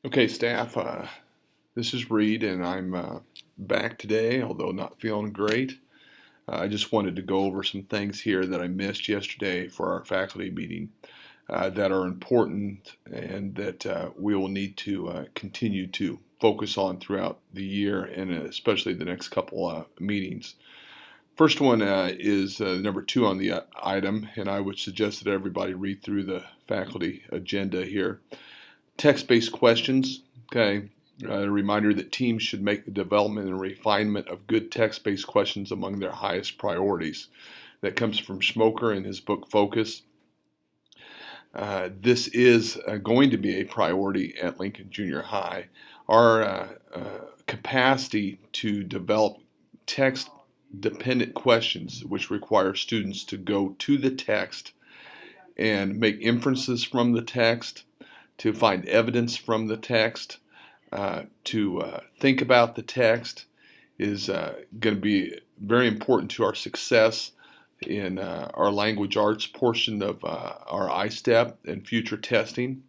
Okay, staff, this is Reed, and I'm back today, although not feeling great. I just wanted to go over some things here that I missed yesterday for our faculty meeting that are important and that we will need to continue to focus on throughout the year and especially the next couple meetings. First one is number two on the item, and I would suggest that everybody read through the faculty agenda here. Text-based questions, okay. A reminder that teams should make the development and refinement of good text-based questions among their highest priorities. That comes from Schmoker in his book Focus. This is going to be a priority at Lincoln Junior High. Our capacity to develop text-dependent questions, which require students to go to the text and make inferences from the text, to find evidence from the text, to think about the text, is going to be very important to our success in our language arts portion of our ISTEP and future testing.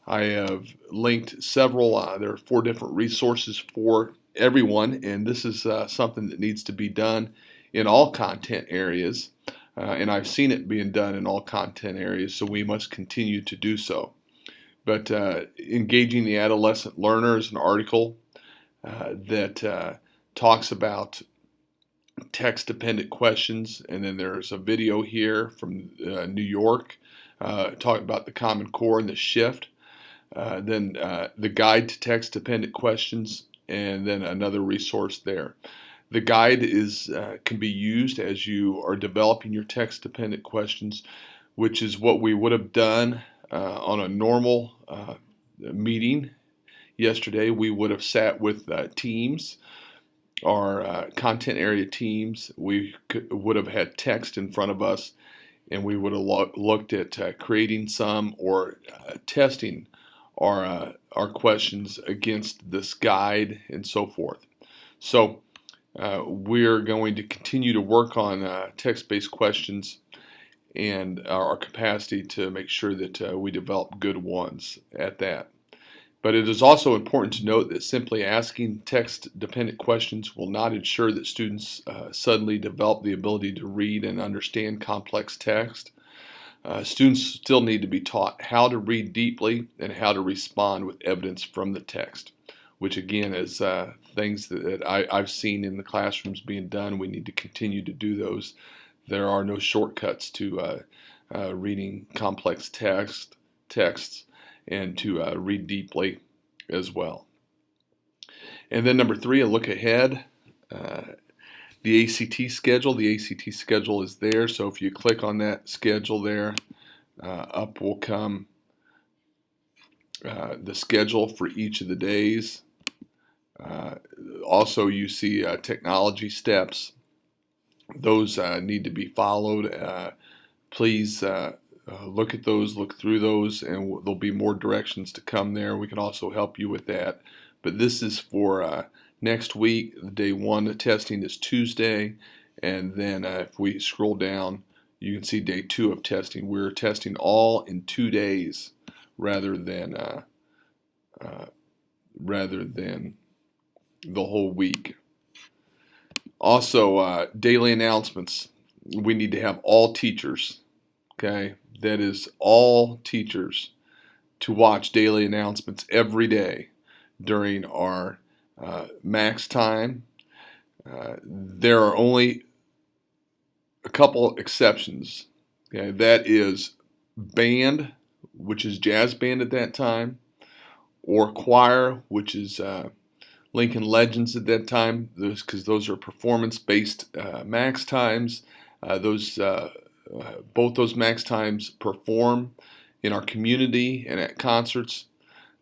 I have linked several, there are 4 different resources for everyone, and this is something that needs to be done in all content areas, and I've seen it being done in all content areas, so we must continue to do so. But Engaging the Adolescent Learner is an article that talks about text-dependent questions, and then there's a video here from New York talking about the Common Core and the shift. Then the Guide to Text-Dependent Questions, and then another resource there. The guide can be used as you are developing your text-dependent questions, which is what we would have done on a normal meeting yesterday. We would have sat with teams, our content area teams. We would have had text in front of us, and we would have looked at creating some or testing our questions against this guide and so forth. So we're going to continue to work on text-based questions and our capacity to make sure that we develop good ones at that. But it is also important to note that simply asking text-dependent questions will not ensure that students suddenly develop the ability to read and understand complex text. Students still need to be taught how to read deeply and how to respond with evidence from the text, which again is things that I've seen in the classrooms being done. We need to continue to do those. There are no shortcuts to reading complex texts and to read deeply as well. And then number 3, a look ahead. The ACT schedule. The ACT schedule is there, so if you click on that schedule there, up will come the schedule for each of the days. Also, you see technology steps. Those need to be followed. Please look at those, look through those, and there'll be more directions to come there. We can also help you with that. But this is for next week. Day 1 of testing is Tuesday, and then if we scroll down, you can see day 2 of testing. We're testing all in 2 days rather than the whole week. Also, daily announcements. We need to have all teachers, okay? That is all teachers to watch daily announcements every day during our max time. There are only a couple exceptions. Okay? That is band, which is jazz band at that time, or choir, which is Lincoln Legends at that time, because those are performance-based max times. Both those max times perform in our community and at concerts.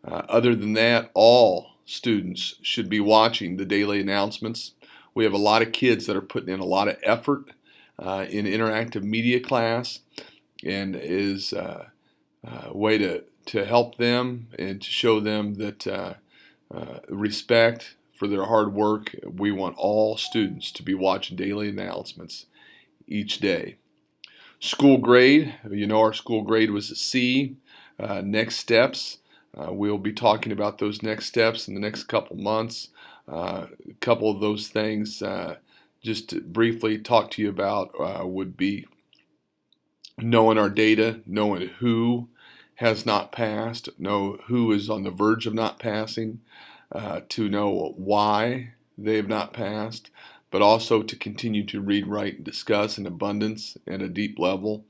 Other than that, all students should be watching the daily announcements. We have a lot of kids that are putting in a lot of effort in interactive media class, and is a way to help them and to show them that respect for their hard work. We want all students to be watching daily announcements each day. School grade, our school grade was a C. Next steps, We'll be talking about those next steps in the next couple months. A couple of those things, just to briefly talk to you about, would be knowing our data, knowing who has not passed, know who is on the verge of not passing, to know why they have not passed, but also to continue to read, write, and discuss in abundance at a deep level.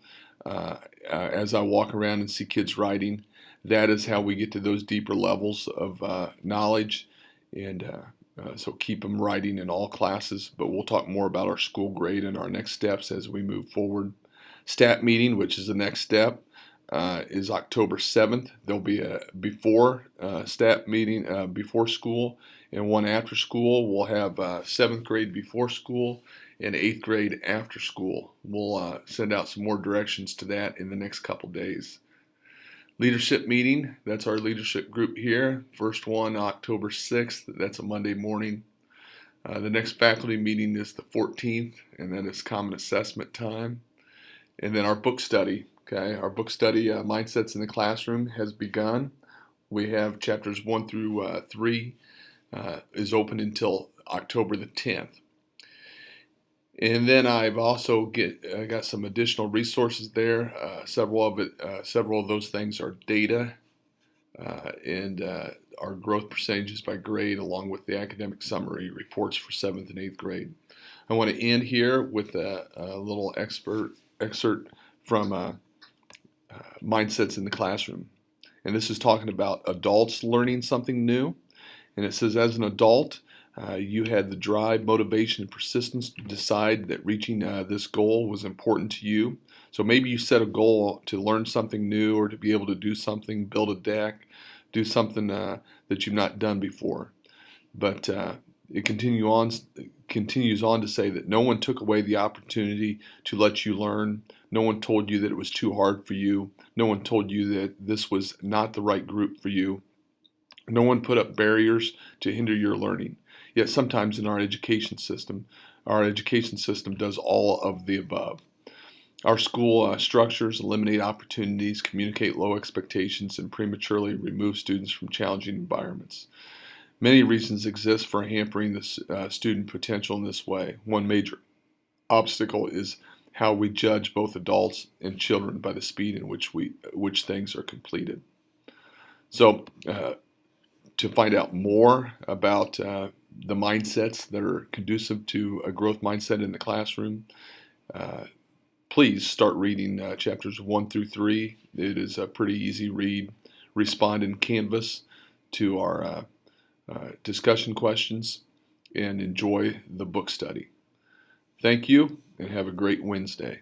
As I walk around and see kids writing, that is how we get to those deeper levels of knowledge. And so keep them writing in all classes, but we'll talk more about our school grade and our next steps as we move forward. STAT meeting, which is the next step, is October 7th. There'll be a before STAT meeting before school and one after school. We'll have 7th grade before school and 8th grade after school. We'll send out some more directions to that in the next couple days. Leadership meeting, that's our leadership group here. First one, October 6th, that's a Monday morning. The next faculty meeting is the 14th, and then it's common assessment time. And then our book study, okay? Our book study, Mindsets in the Classroom, has begun. We have chapters 1 through 3 is open until October the 10th. And then I've also got some additional resources there. Several of those things are data and our growth percentages by grade, along with the academic summary reports for 7th and 8th grade. I want to end here with a little excerpt from Mindsets in the Classroom. And this is talking about adults learning something new. And it says, as an adult, you had the drive, motivation, and persistence to decide that reaching this goal was important to you. So maybe you set a goal to learn something new or to be able to do something, build a deck, do something that you've not done before. But it continues on to say that no one took away the opportunity to let you learn. No one told you that it was too hard for you. No one told you that this was not the right group for you. No one put up barriers to hinder your learning. Yet sometimes in our education system does all of the above. Our school structures eliminate opportunities, communicate low expectations, and prematurely remove students from challenging environments. Many reasons exist for hampering the student potential in this way. One major obstacle is how we judge both adults and children by the speed in which things are completed. So, to find out more about the mindsets that are conducive to a growth mindset in the classroom, please start reading chapters 1 through 3. It is a pretty easy read. Respond in Canvas to our discussion questions and enjoy the book study. Thank you and have a great Wednesday.